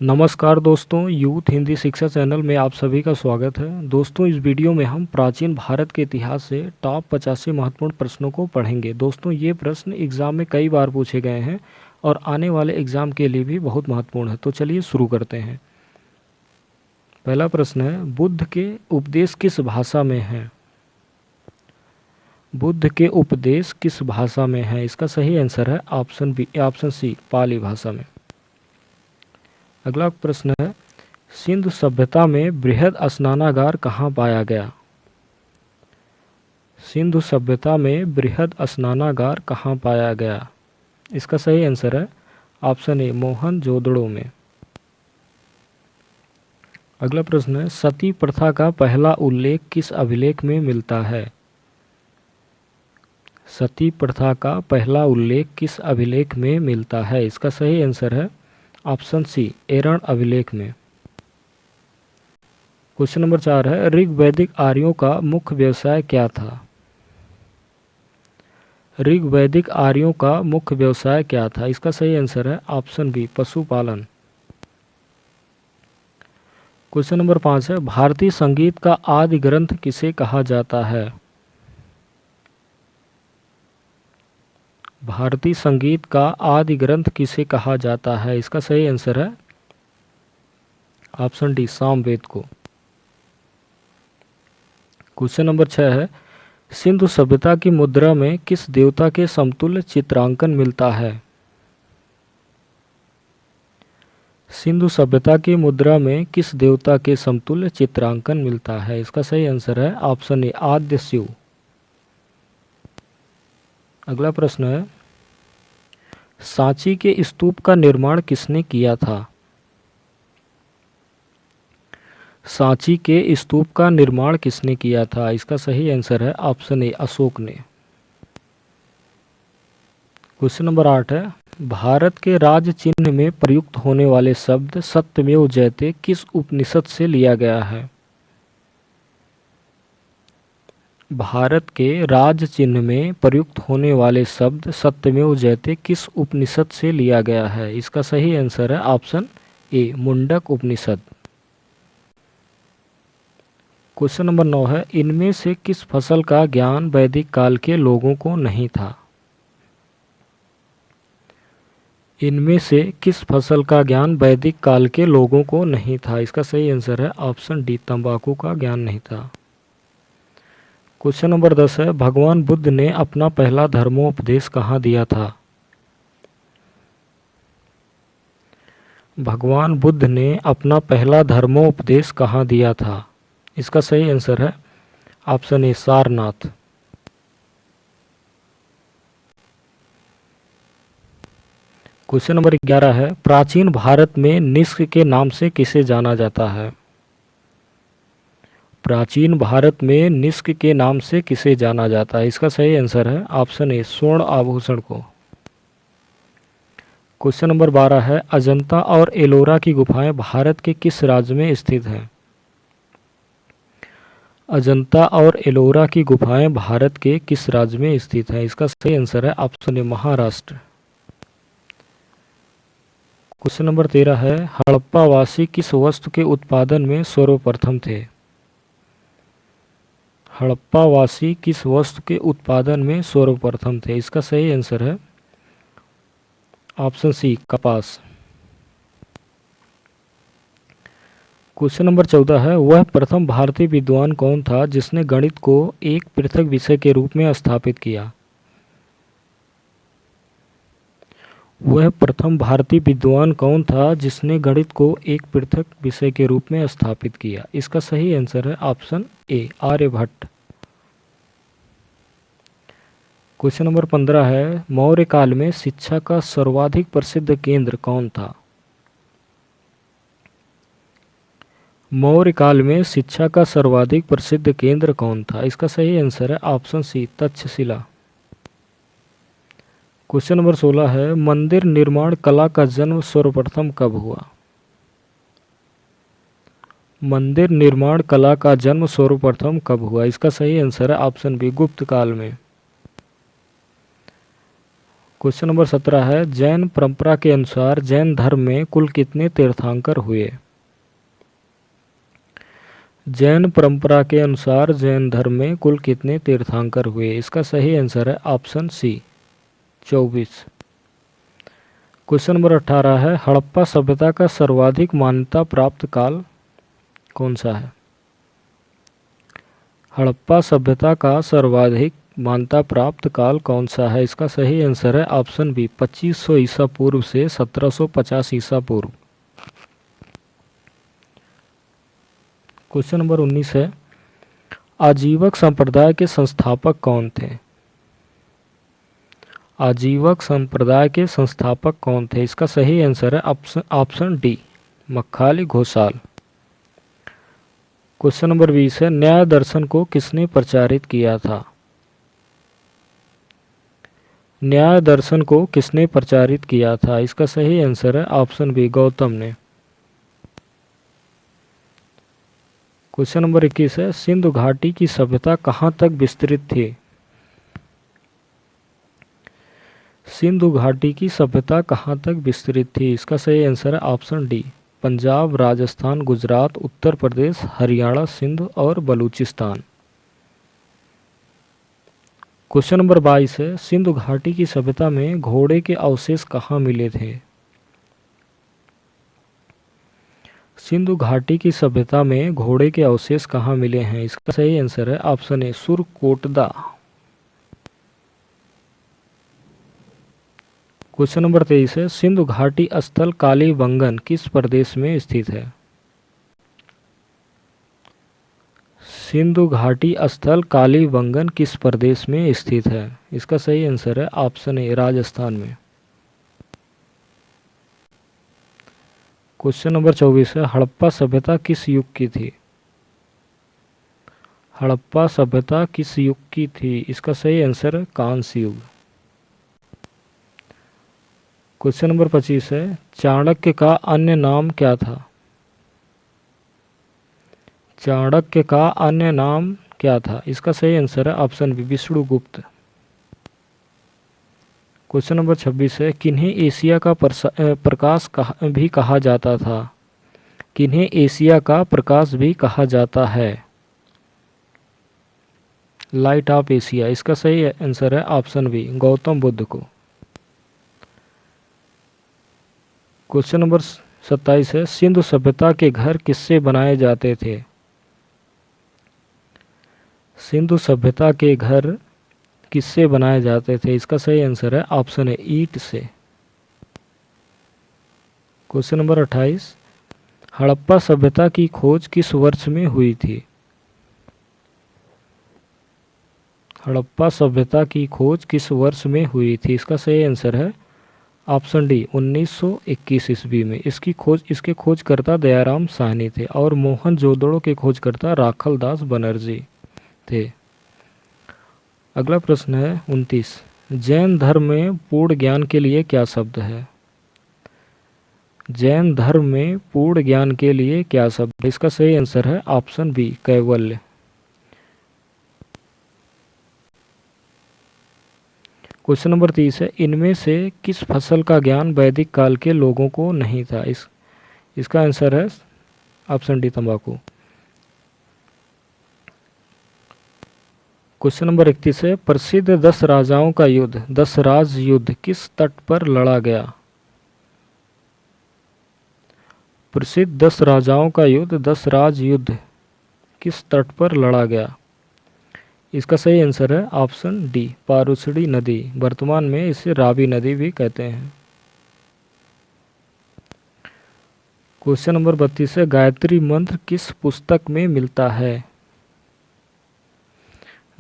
नमस्कार दोस्तों, यूथ हिंदी शिक्षा चैनल में आप सभी का स्वागत है। दोस्तों, इस वीडियो में हम प्राचीन भारत के इतिहास से टॉप 85 महत्वपूर्ण प्रश्नों को पढ़ेंगे। दोस्तों, ये प्रश्न एग्ज़ाम में कई बार पूछे गए हैं और आने वाले एग्ज़ाम के लिए भी बहुत महत्वपूर्ण है। तो चलिए शुरू करते हैं। पहला प्रश्न है, बुद्ध के उपदेश किस भाषा में हैं? बुद्ध के उपदेश किस भाषा में हैं? इसका सही आंसर है ऑप्शन सी, पाली भाषा में। अगला प्रश्न है, सिंधु सभ्यता में बृहद स्नानागार कहाँ पाया गया? सिंधु सभ्यता में बृहद स्नानागार कहाँ पाया गया? इसका सही आंसर है ऑप्शन ए, मोहनजोदड़ो में। अगला प्रश्न है, सती प्रथा का पहला उल्लेख किस अभिलेख में मिलता है? सती प्रथा का पहला उल्लेख किस अभिलेख में मिलता है? इसका सही आंसर है ऑप्शन सी, एरण अभिलेख में। क्वेश्चन नंबर 4 है, ऋग्वैदिक आर्यों का मुख्य व्यवसाय क्या था? ऋग्वैदिक आर्यों का मुख्य व्यवसाय क्या था? इसका सही आंसर है ऑप्शन बी, पशुपालन। क्वेश्चन नंबर 5 है, भारतीय संगीत का आदि ग्रंथ किसे कहा जाता है? भारतीय संगीत का आदि ग्रंथ किसे कहा जाता है? इसका सही आंसर है ऑप्शन डी, सामवेद को। क्वेश्चन नंबर 6 है, सिंधु सभ्यता की मुद्रा में किस देवता के समतुल्य चित्रांकन मिलता है? सिंधु सभ्यता की मुद्रा में किस देवता के समतुल्य चित्रांकन मिलता है? इसका सही आंसर है ऑप्शन ए, आद्य शिव। अगला प्रश्न है, सांची के स्तूप का निर्माण किसने किया था? सांची के स्तूप का निर्माण किसने किया था? इसका सही आंसर है ऑप्शन ए, अशोक ने। क्वेश्चन नंबर 8 है, भारत के राज चिन्ह में प्रयुक्त होने वाले शब्द सत्यमेव जयते किस उपनिषद से लिया गया है? भारत के राज चिन्ह में प्रयुक्त होने वाले शब्द सत्यमेव जयते किस उपनिषद से लिया गया है? इसका सही आंसर है ऑप्शन ए, मुंडक उपनिषद। क्वेश्चन नंबर 9 है, इनमें से किस फसल का ज्ञान वैदिक काल के लोगों को नहीं था? इनमें से किस फसल का ज्ञान वैदिक काल के लोगों को नहीं था? इसका सही आंसर है ऑप्शन डी, तंबाकू का ज्ञान नहीं था। क्वेश्चन नंबर 10 है, भगवान बुद्ध ने अपना पहला धर्मोपदेश कहाँ दिया था? भगवान बुद्ध ने अपना पहला धर्मोपदेश कहाँ दिया था? इसका सही आंसर है ऑप्शन ए, सारनाथ। क्वेश्चन नंबर 11 है, प्राचीन भारत में निष्क के नाम से किसे जाना जाता है? प्राचीन भारत में निष्क के नाम से किसे जाना जाता है? इसका सही आंसर है ऑप्शन ए, स्वर्ण आभूषण को। क्वेश्चन नंबर 12 है, अजंता और एलोरा की गुफाएं भारत के किस राज्य में स्थित हैं? अजंता और एलोरा की गुफाएं भारत के किस राज्य में स्थित हैं? इसका सही आंसर है ऑप्शन ए, महाराष्ट्र। क्वेश्चन नंबर 13 है, हड़प्पावासी किस वस्तु के उत्पादन में सर्वप्रथम थे? हड़प्पावासी किस वस्तु के उत्पादन में सर्वप्रथम थे? इसका सही आंसर है ऑप्शन सी, कपास। क्वेश्चन नंबर 14 है, वह प्रथम भारतीय विद्वान कौन था जिसने गणित को एक पृथक विषय के रूप में स्थापित किया? वह प्रथम भारतीय विद्वान कौन था जिसने गणित को एक पृथक विषय के रूप में स्थापित किया? इसका सही आंसर है option A, Aryabhatta. Question number 15 है, मौर्य काल में शिक्षा का सर्वाधिक प्रसिद्ध केंद्र कौन था? मौर्य काल में शिक्षा का सर्वाधिक प्रसिद्ध केंद्र कौन था? इसका सही आंसर है option C, Takshashila. Question number 16 है, मंदिर निर्माण कला का जन्म सर्वप्रथम कब हुआ? मंदिर निर्माण कला का जन्म सर्वप्रथम कब हुआ? इसका सही आंसर है ऑप्शन बी, गुप्त काल में। क्वेश्चन नंबर 17 है, जैन परंपरा के अनुसार जैन धर्म में कुल कितने तीर्थंकर हुए? जैन परंपरा के अनुसार जैन धर्म में कुल कितने तीर्थंकर हुए? इसका सही आंसर है ऑप्शन सी, 24। क्वेश्चन नंबर 18 है, हड़प्पा सभ्यता का सर्वाधिक मान्यता प्राप्त काल कौन सा है? हड़प्पा सभ्यता का सर्वाधिक मान्यता प्राप्त काल कौन सा है? इसका सही आंसर है ऑप्शन बी, 2500 ईसा पूर्व से 1750 ईसा पूर्व। क्वेश्चन नंबर 19 है, आजीवक संप्रदाय के संस्थापक कौन थे? आजीवक संप्रदाय के संस्थापक कौन थे? इसका सही आंसर है option D, Makkhali Ghoshal. Question number 20 है, न्याय दर्शन को किसने प्रचारित किया था? न्याय दर्शन को किसने प्रचारित किया था? इसका सही आंसर है ऑप्शन बी, गौतम ने। क्वेश्चन नंबर 21 है, सिंधु घाटी की सभ्यता कहाँ तक विस्तृत थी? सिंधु घाटी की सभ्यता कहाँ तक विस्तृत थी? इसका सही आंसर है ऑप्शन डी, पंजाब, राजस्थान, गुजरात, उत्तर प्रदेश, हरियाणा, सिंध और बलूचिस्तान। क्वेश्चन नंबर 22 है, सिंधु घाटी की सभ्यता में घोड़े के अवशेष कहाँ मिले थे? सिंधु घाटी की सभ्यता में घोड़े के अवशेष कहाँ मिले हैं? इसका सही आंसर है ऑप्शन ए, सुरकोटदा। क्वेश्चन नंबर 23 है, सिंधु घाटी स्थल कालीबंगन किस प्रदेश में स्थित है? सिंधु घाटी स्थल कालीबंगन किस प्रदेश में स्थित है? इसका सही आंसर है ऑप्शन ए, राजस्थान में। क्वेश्चन नंबर 24 है, हड़प्पा सभ्यता किस युग की थी? हड़प्पा सभ्यता किस युग की थी? इसका सही आंसर है कांस्य युग। क्वेश्चन नंबर 25 है, चाणक्य का अन्य नाम क्या था? चाणक्य का अन्य नाम क्या था? इसका सही आंसर है option B, Vishnugupta. Question number 26 है, किन्हें एशिया का प्रकाश भी कहा जाता था? किन्हें एशिया का प्रकाश भी कहा जाता है? Light of Asia. इसका सही आंसर है ऑप्शन बी, गौतम बुद्ध को। क्वेश्चन नंबर 27 है, सिंधु सभ्यता के घर किससे बनाए जाते थे? सिंधु सभ्यता के घर किससे बनाए जाते थे? इसका सही आंसर है ऑप्शन है, ईंट से। क्वेश्चन नंबर 28, हड़प्पा सभ्यता की खोज किस वर्ष में हुई थी? हड़प्पा सभ्यता की खोज किस वर्ष में हुई थी? इसका सही आंसर है ऑप्शन डी, 1921 ईस्वी में। इसके खोजकर्ता दयाराम साहनी थे और मोहनजोदड़ो के खोजकर्ता राखल दास बनर्जी थे। अगला प्रश्न है 29, जैन धर्म में पूर्ण ज्ञान के लिए क्या शब्द है? जैन धर्म में पूर्ण ज्ञान के लिए क्या शब्द है? इसका सही आंसर है ऑप्शन बी, कैवल्य। क्वेश्चन नंबर 30 है, इनमें से किस फसल का ज्ञान वैदिक काल के लोगों को नहीं था? इसका आंसर है ऑप्शन डी, तंबाकू। क्वेश्चन नंबर 31 है, प्रसिद्ध 10 राजाओं का युद्ध दशराज युद्ध किस तट पर लड़ा गया? प्रसिद्ध 10 राजाओं का युद्ध दशराज युद्ध किस तट पर लड़ा गया? इसका सही आंसर है ऑप्शन डी, पारुसड़ी नदी। वर्तमान में इसे रावी नदी भी कहते हैं। क्वेश्चन नंबर 32 है, गायत्री मंत्र किस पुस्तक में मिलता है?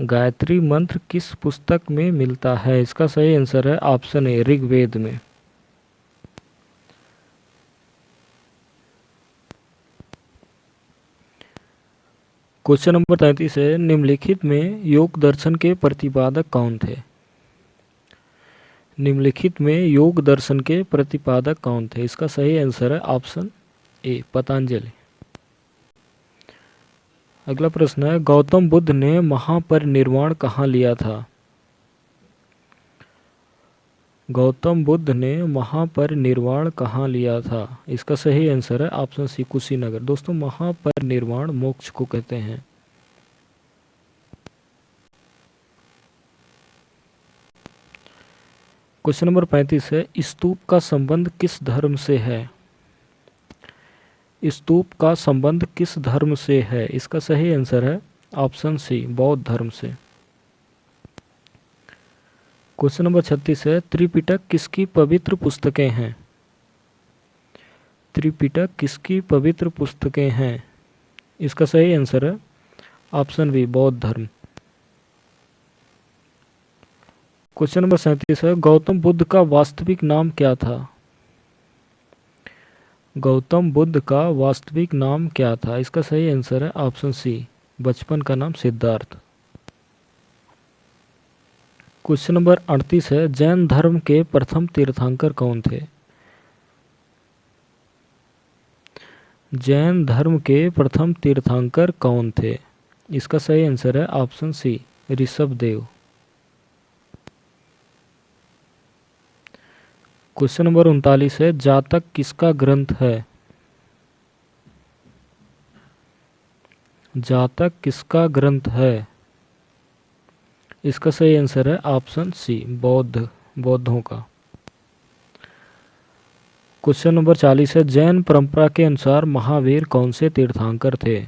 गायत्री मंत्र किस पुस्तक में मिलता है? इसका सही आंसर है ऑप्शन ए, ऋग्वेद में। क्वेश्चन नंबर 33 है, निम्नलिखित में योग दर्शन के प्रतिपादक कौन थे? निम्नलिखित में योग दर्शन के प्रतिपादक कौन थे? इसका सही आंसर है ऑप्शन ए, पतंजलि। अगला प्रश्न है, गौतम बुद्ध ने महापरिनिर्वाण कहाँ लिया था? गौतम बुद्ध ने महापरिनिर्वाण कहाँ लिया था? इसका सही आंसर है ऑप्शन सी, कुशीनगर। दोस्तों, महापरिनिर्वाण मोक्ष को कहते हैं। क्वेश्चन नंबर 35 है, स्तूप का संबंध किस धर्म से है? स्तूप का संबंध किस धर्म से है? इसका सही आंसर है ऑप्शन सी, बौद्ध धर्म से। क्वेश्चन नंबर 36 है, त्रिपिटक किसकी पवित्र पुस्तकें हैं? त्रिपिटक किसकी पवित्र पुस्तकें हैं? इसका सही आंसर है ऑप्शन बी, बौद्ध धर्म। क्वेश्चन नंबर 37 है, गौतम बुद्ध का वास्तविक नाम क्या था? गौतम बुद्ध का वास्तविक नाम क्या था? इसका सही आंसर है ऑप्शन सी, बचपन का नाम सिद्धार्थ। क्वेश्चन नंबर 38 है, जैन धर्म के प्रथम तीर्थंकर कौन थे? जैन धर्म के प्रथम तीर्थंकर कौन थे? इसका सही आंसर है option C, Rishabhdev. Question number 39 है, जातक किसका ग्रंथ है? जातक किसका ग्रंथ है? इसका सही आंसर है ऑप्शन सी, बौद्धों का। क्वेश्चन नंबर 40 है, जैन परंपरा के अनुसार महावीर कौन से तीर्थंकर थे?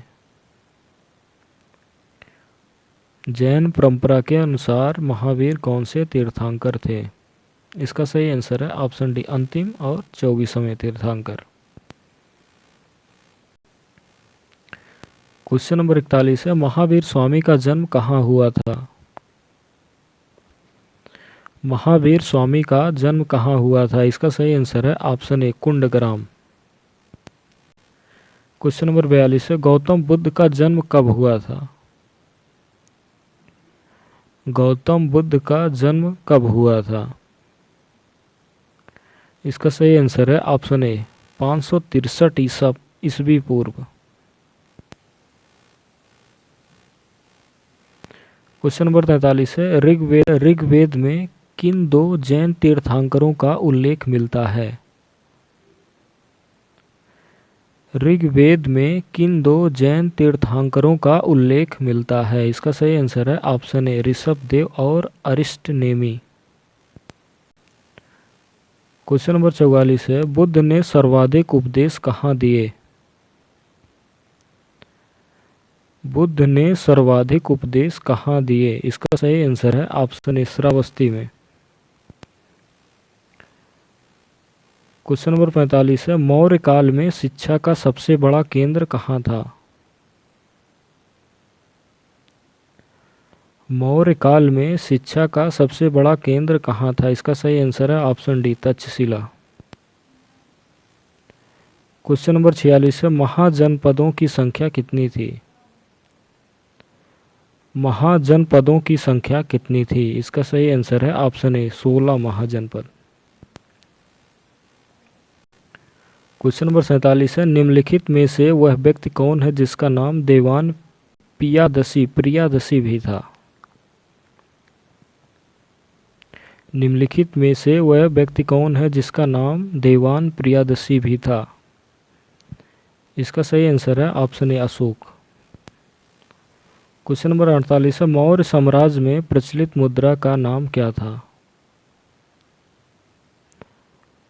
जैन परंपरा के अनुसार महावीर कौन से तीर्थंकर थे? इसका सही आंसर है ऑप्शन डी, अंतिम और 24वें तीर्थंकर। क्वेश्चन नंबर 41 है, महावीर स्वामी का जन्म कहाँ हुआ था? महावीर स्वामी का जन्म कहाँ हुआ था? इसका सही आंसर है option A, Kundagram. Question number 42 है, गौतम बुद्ध का जन्म कब हुआ था? गौतम बुद्ध का जन्म कब हुआ था? इसका सही आंसर है ऑप्शन ए, 563 ईस्वी पूर्व। क्वेश्चन नंबर 43 है, ऋग्वेद में किन दो जैन तीर्थंकरों का उल्लेख मिलता है? ऋग्वेद में किन दो जैन तीर्थंकरों का उल्लेख मिलता है? इसका सही आंसर है ऑप्शन ए, ऋषभदेव और अरिष्टनेमी। क्वेश्चन नंबर 44 है, बुद्ध ने सर्वाधिक उपदेश कहाँ दिए? बुद्ध ने सर्वाधिक उपदेश कहाँ दिए? इसका सही आंसर है ऑप्शन ए, श्रावस्ती में। क्वेश्चन नंबर 45 है, मौर्य काल में शिक्षा का सबसे बड़ा केंद्र कहाँ था? मौर्य काल में शिक्षा का सबसे बड़ा केंद्र कहाँ था? इसका सही आंसर है option D, Takshashila. Question number 46 है, महाजनपदों की संख्या कितनी थी? महाजनपदों की संख्या कितनी थी? इसका सही आंसर है ऑप्शन ए, 16 महाजनपद। क्वेश्चन नंबर 47 है, निम्नलिखित में से वह व्यक्ति कौन है जिसका नाम देवान प्रियादसी भी था? निम्नलिखित में से वह व्यक्ति कौन है जिसका नाम देवान प्रियादसी भी था? इसका सही आंसर है ऑप्शन ए, अशोक। क्वेश्चन नंबर 48 है, मौर्य साम्राज्य में प्रचलित मुद्रा का नाम क्या था?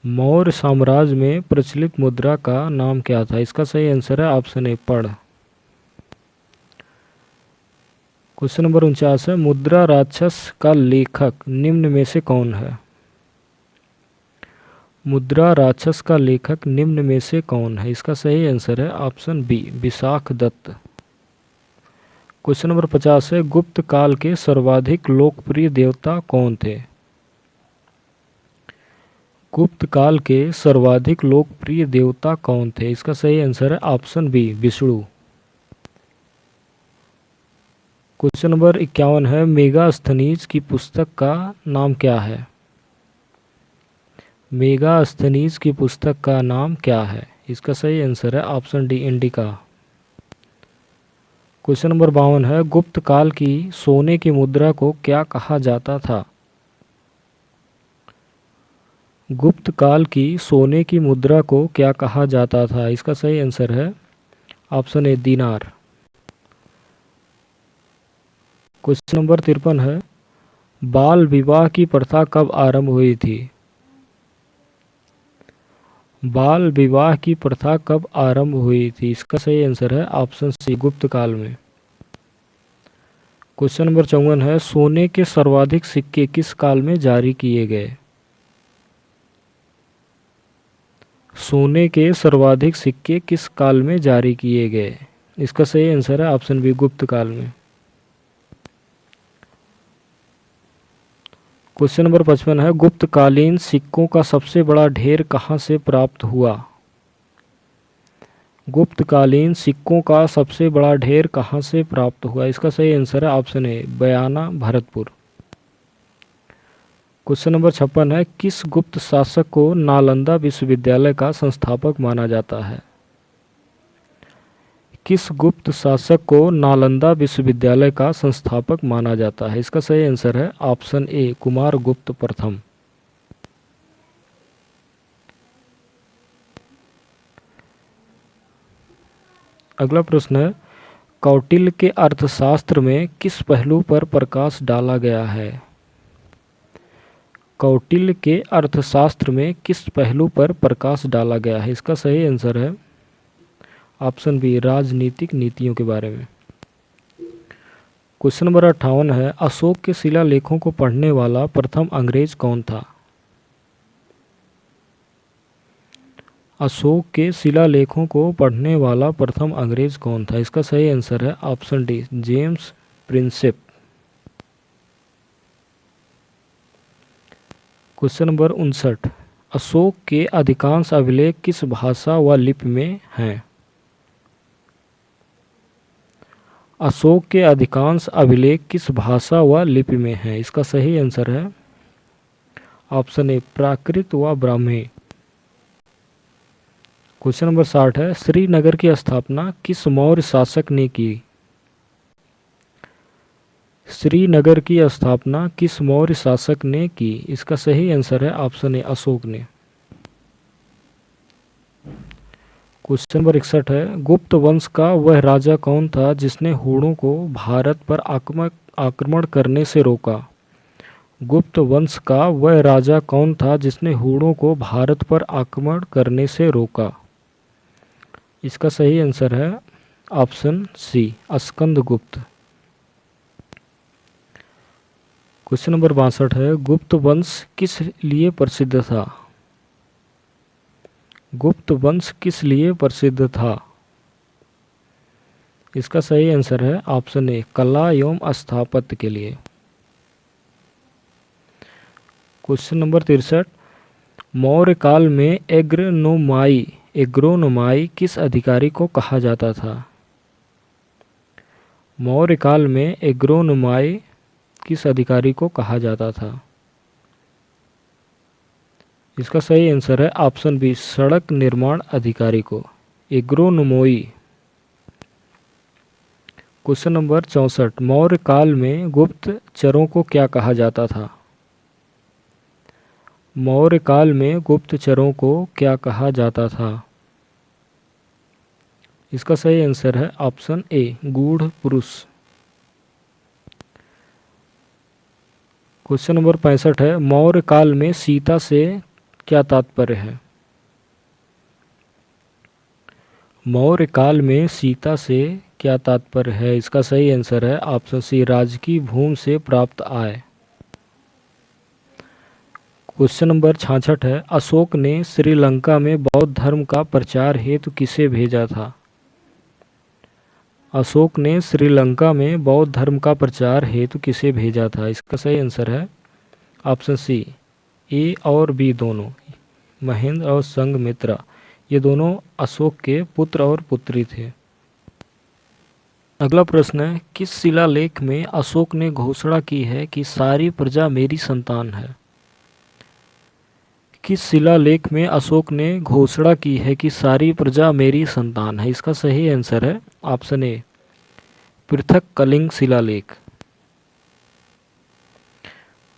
मौर्य साम्राज्य में प्रचलित मुद्रा का नाम क्या था? इसका सही आंसर है ऑप्शन ए, पढ़। क्वेश्चन नंबर 49 है, मुद्रा राक्षस का लेखक निम्न में से कौन है? मुद्रा राक्षस का लेखक निम्न में से कौन है? इसका सही आंसर है option B, Vishakhadatta. Question number 50 है, गुप्त काल के सर्वाधिक लोकप्रिय देवता कौन थे? गुप्त काल के सर्वाधिक लोकप्रिय देवता कौन थे? इसका सही आंसर है option B, Vishnu. Question number 51 है, मेगास्थनीज की पुस्तक का नाम क्या है? मेगास्थनीज की पुस्तक का नाम क्या है? इसका सही आंसर है option D, indica. Question number 52 है, गुप्त काल की सोने की मुद्रा को क्या कहा जाता था? गुप्त काल की सोने की मुद्रा को क्या कहा जाता था? इसका सही आंसर है ऑप्शन ए दीनार। क्वेश्चन नंबर 53 है, बाल विवाह की प्रथा कब आरंभ हुई थी? बाल विवाह की प्रथा कब आरंभ हुई थी? इसका सही आंसर है ऑप्शन सी गुप्त काल में। क्वेश्चन नंबर 54 है, सोने के सर्वाधिक सिक्के किस काल में जारी किए गए? सोने के सर्वाधिक सिक्के किस काल में जारी किए गए? इसका सही आंसर है ऑप्शन बी गुप्त काल में। क्वेश्चन नंबर 55 है, गुप्तकालीन सिक्कों का सबसे बड़ा ढेर कहाँ से प्राप्त हुआ? गुप्तकालीन सिक्कों का सबसे बड़ा ढेर कहाँ से प्राप्त हुआ? इसका सही आंसर है ऑप्शन ए बयाना भरतपुर। क्वेश्चन नंबर 56 है, किस गुप्त शासक को नालंदा विश्वविद्यालय का संस्थापक माना जाता है? किस गुप्त शासक को नालंदा विश्वविद्यालय का संस्थापक माना जाता है? इसका सही आंसर है ऑप्शन ए कुमारगुप्त प्रथम। अगला प्रश्न है, कौटिल्य के अर्थशास्त्र में किस पहलू पर प्रकाश डाला गया है? कौटिल्य के अर्थशास्त्र में किस पहलू पर प्रकाश डाला गया है? इसका सही आंसर है ऑप्शन बी राजनीतिक नीतियों के बारे में। क्वेश्चन नंबर 58 है, अशोक के शिलालेखों को पढ़ने वाला प्रथम अंग्रेज कौन था? अशोक के शिलालेखों को पढ़ने वाला प्रथम अंग्रेज कौन था? इसका सही आंसर है option D James Prinsep. Question number 59, Ashok के अधिकांश अभिलेख किस भाषा व लिपि में हैं? अशोक के अधिकांश अभिलेख किस भाषा व लिपि में हैं? इसका सही आंसर है ऑप्शन ए प्राकृत व ब्राह्मी। क्वेश्चन नंबर 60 है, श्रीनगर की स्थापना किस मौर्य शासक ने की? श्रीनगर की स्थापना किस मौर्य शासक ने की? इसका सही आंसर है ऑप्शन ए अशोक ने। क्वेश्चन नंबर 61 है, गुप्त वंश का वह राजा कौन था जिसने हूणों को भारत पर आक्रमण करने से रोका? गुप्त वंश का वह राजा कौन था जिसने हूणों को भारत पर आक्रमण करने से रोका? इसका सही आंसर है option C Skandagupta. Question number 62 है, गुप्त वंश किस लिए प्रसिद्ध था? गुप्त वंश किस लिए प्रसिद्ध था? इसका सही आंसर है ऑप्शन ए कला एवं स्थापत्य के लिए। क्वेश्चन नंबर 63, मौर्य काल में एग्रोनोमाई किस अधिकारी को कहा जाता था? मौर्य काल में एग्रोनोमाई किस अधिकारी को कहा जाता था? इसका सही आंसर है ऑप्शन बी सड़क निर्माण अधिकारी को एग्रोनोमोई। क्वेश्चन नंबर 64, मौर्य काल में गुप्तचरों को क्या कहा जाता था? मौर्य काल में गुप्तचरों को क्या कहा जाता था? इसका सही आंसर है ऑप्शन ए गूढ़ पुरुष। क्वेश्चन नंबर 65 है, मौर्य काल में सीता से क्या तात्पर्य है? मौर्य काल में सीता से क्या तात्पर्य है? इसका सही आंसर है ऑप्शन सी राजकीय भूमि से प्राप्त आय। क्वेश्चन नंबर 66 है, अशोक ने श्रीलंका में बौद्ध धर्म का प्रचार हेतु किसे भेजा था? अशोक ने श्रीलंका में बौद्ध धर्म का प्रचार हेतु किसे भेजा था? इसका सही आंसर है ऑप्शन सी ए और बी दोनों, महेंद्र और संघमित्रा। ये दोनों अशोक के पुत्र और पुत्री थे। अगला प्रश्न है, किस शिलालेख में अशोक ने घोषणा की है कि सारी प्रजा मेरी संतान है? किस शिलालेख में अशोक ने घोषणा की है कि सारी प्रजा मेरी संतान है? इसका सही आंसर है ऑप्शन ए पृथक कलिंग शिलालेख।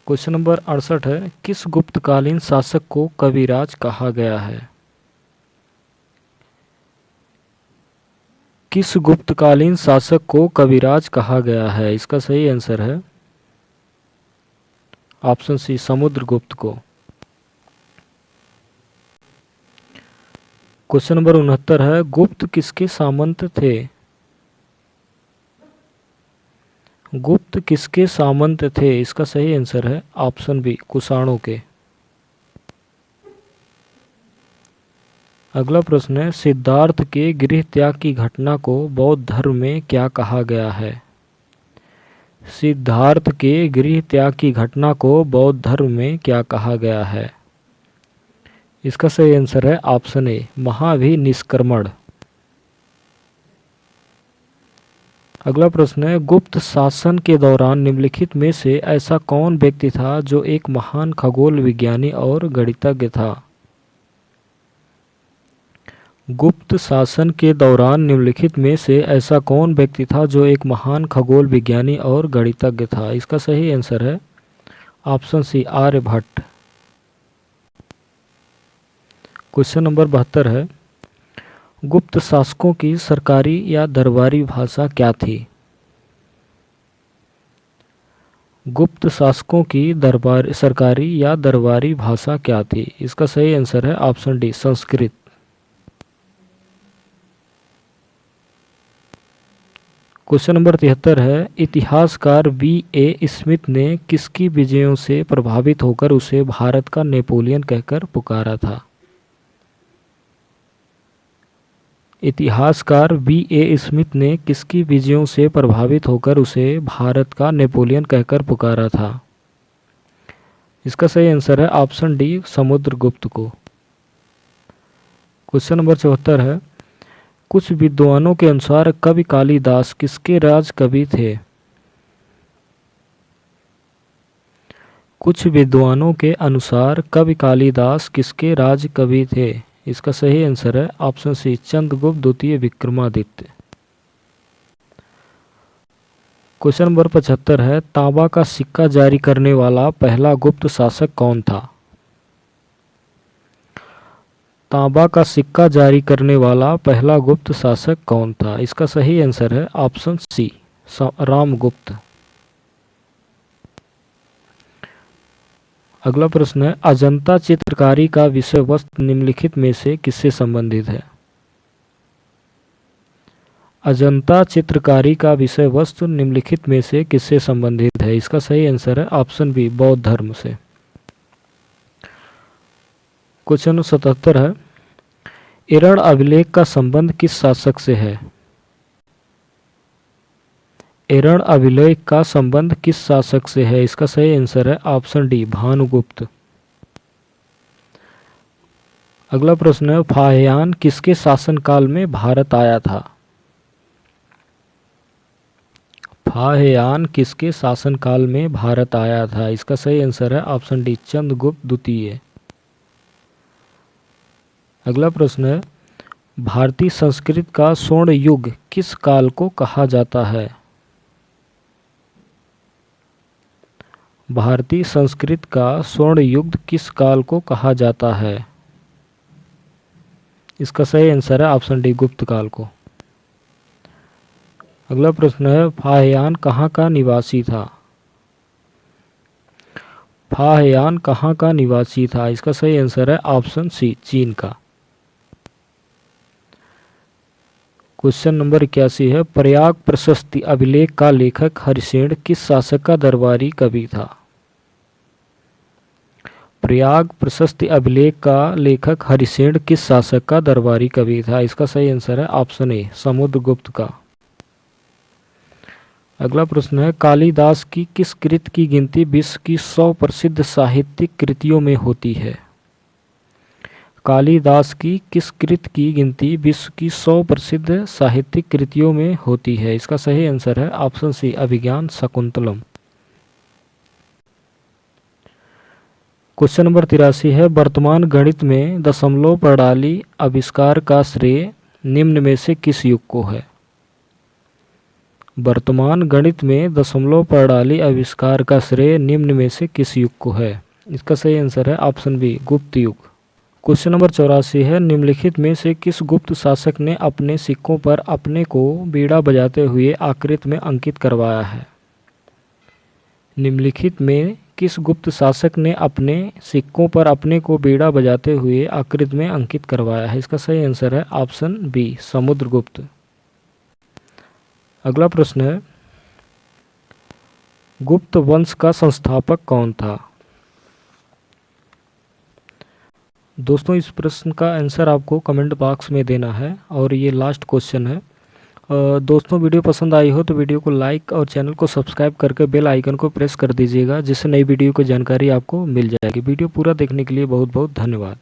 क्वेश्चन नंबर 68 है, किस गुप्तकालीन शासक को कविराज कहा गया है? किस गुप्तकालीन शासक को कविराज कहा गया है? इसका सही आंसर है ऑप्शन सी, समुद्रगुप्त को। क्वेश्चन नंबर 69 है, गुप्त किसके सामंत थे? गुप्त किसके सामंत थे? इसका सही आंसर है ऑप्शन बी, कुषाणों के। अगला प्रश्न है, सिद्धार्थ के गृह त्याग की घटना को बौद्ध धर्म में क्या कहा गया है? सिद्धार्थ के गृह त्याग की घटना को बौद्ध धर्म में क्या कहा गया है? इसका सही आंसर है ऑप्शन ए, महाभिनिष्क्रमण। अगला प्रश्न है, गुप्त शासन के दौरान निम्नलिखित में से ऐसा कौन व्यक्ति था जो एक महान खगोल विज्ञानी और गणितज्ञ था? गुप्त शासन के दौरान निम्नलिखित में से ऐसा कौन व्यक्ति था जो एक महान खगोल विज्ञानी और गणितज्ञ था? इसका सही आंसर है option C, Aryabhatta. Question number 72 है, गुप्त शासकों की सरकारी या दरबारी भाषा क्या थी? गुप्त शासकों की सरकारी या दरबारी भाषा क्या थी? इसका सही आंसर है option D, Sanskrit. Question number 73 है, इतिहासकार V.A. स्मिथ ने किसकी विजयों से प्रभावित होकर उसे भारत का नेपोलियन कहकर पुकारा था? इतिहासकार V.A. स्मिथ ने किसकी विजयों से प्रभावित होकर उसे भारत का नेपोलियन कहकर पुकारा था? इसका सही आंसर है ऑप्शन डी, समुद्रगुप्त को। क्वेश्चन नंबर 74 है, कुछ विद्वानों के अनुसार कवि कालिदास किसके राज कवि थे? कुछ विद्वानों के अनुसार कवि कालिदास किसके राज कवि थे? इसका सही आंसर है ऑप्शन सी, चंद्रगुप्त द्वितीय विक्रमादित्य। क्वेश्चन नंबर 75 है, तांबा का सिक्का जारी करने वाला पहला गुप्त शासक कौन था? तांबा का सिक्का जारी करने वाला पहला गुप्त शासक कौन था? इसका सही आंसर है ऑप्शन सी, रामगुप्त। अगला प्रश्न है, अजंता चित्रकारी का विषय वस्तु निम्नलिखित में से किससे संबंधित है? अजंता चित्रकारी का विषय वस्तु निम्नलिखित में से किससे संबंधित है? इसका सही आंसर है ऑप्शन बी, बौद्ध धर्म से। क्वेश्चन 77 है, एरण अभिलेख का संबंध किस शासक से है? एरण अभिलेख का संबंध किस शासक से है? इसका सही आंसर है ऑप्शन डी, भानुगुप्त। अगला प्रश्न है, फाहियान किसके शासनकाल में भारत आया था? फाहियान किसके शासनकाल में भारत आया था? इसका सही आंसर है ऑप्शन डी, चंद्रगुप्त द्वितीय। अगला प्रश्न है, भारतीय संस्कृत का स्वर्ण युग किस काल को कहा जाता है? भारतीय संस्कृत का स्वर्ण युग किस काल को कहा जाता है? इसका सही आंसर है ऑप्शन डी, गुप्त काल को। अगला प्रश्न है, फाहियान कहाँ का निवासी था? फाहियान कहाँ का निवासी था? इसका सही आंसर है ऑप्शन सी, चीन का। क्वेश्चन नंबर 81 है, प्रयाग प्रशस्ति अभिलेख का लेखक हरिसेन किस शासक का दरबारी कवि था? प्रयाग प्रशस्ति अभिलेख का लेखक हरिसेन किस शासक का दरबारी कवि था? इसका सही आंसर है ऑप्शन ए, समुद्रगुप्त का। अगला प्रश्न है, कालिदास की किस कृति की गिनती विश्व की 100 प्रसिद्ध साहित्यिक कृतियों में होती है? कालिदास की किस कृति की गिनती विश्व की 100 प्रसिद्ध साहित्यिक कृतियों में होती है? इसका सही आंसर है ऑप्शन सी, अभिज्ञान शाकुंतलम। क्वेश्चन नंबर 83 है, वर्तमान गणित में दशमलव प्रणाली आविष्कार का श्रेय निम्न में से किस युग को है? वर्तमान गणित में दशमलव प्रणाली आविष्कार का श्रेय निम्न में से किस युग को है? इसका सही आंसर है ऑप्शन बी, गुप्त युग। क्वेश्चन नंबर 84 है, निम्नलिखित में से किस गुप्त शासक ने अपने सिक्कों पर अपने को बीड़ा बजाते हुए आकृति में अंकित करवाया है? निम्नलिखित में किस गुप्त शासक ने अपने सिक्कों पर अपने को बीड़ा बजाते हुए आकृति में अंकित करवाया है? इसका सही आंसर है ऑप्शन बी, समुद्रगुप्त। अगला प्रश्न है, गुप्त वंश का संस्थापक कौन था? दोस्तों इस प्रश्न का आंसर आपको कमेंट बॉक्स में देना है और ये लास्ट क्वेश्चन है। दोस्तों वीडियो पसंद आई हो तो वीडियो को लाइक और चैनल को सब्सक्राइब करके बेल आइकन को प्रेस कर दीजिएगा, जिससे नई वीडियो की जानकारी आपको मिल जाएगी। वीडियो पूरा देखने के लिए बहुत बहुत धन्यवाद।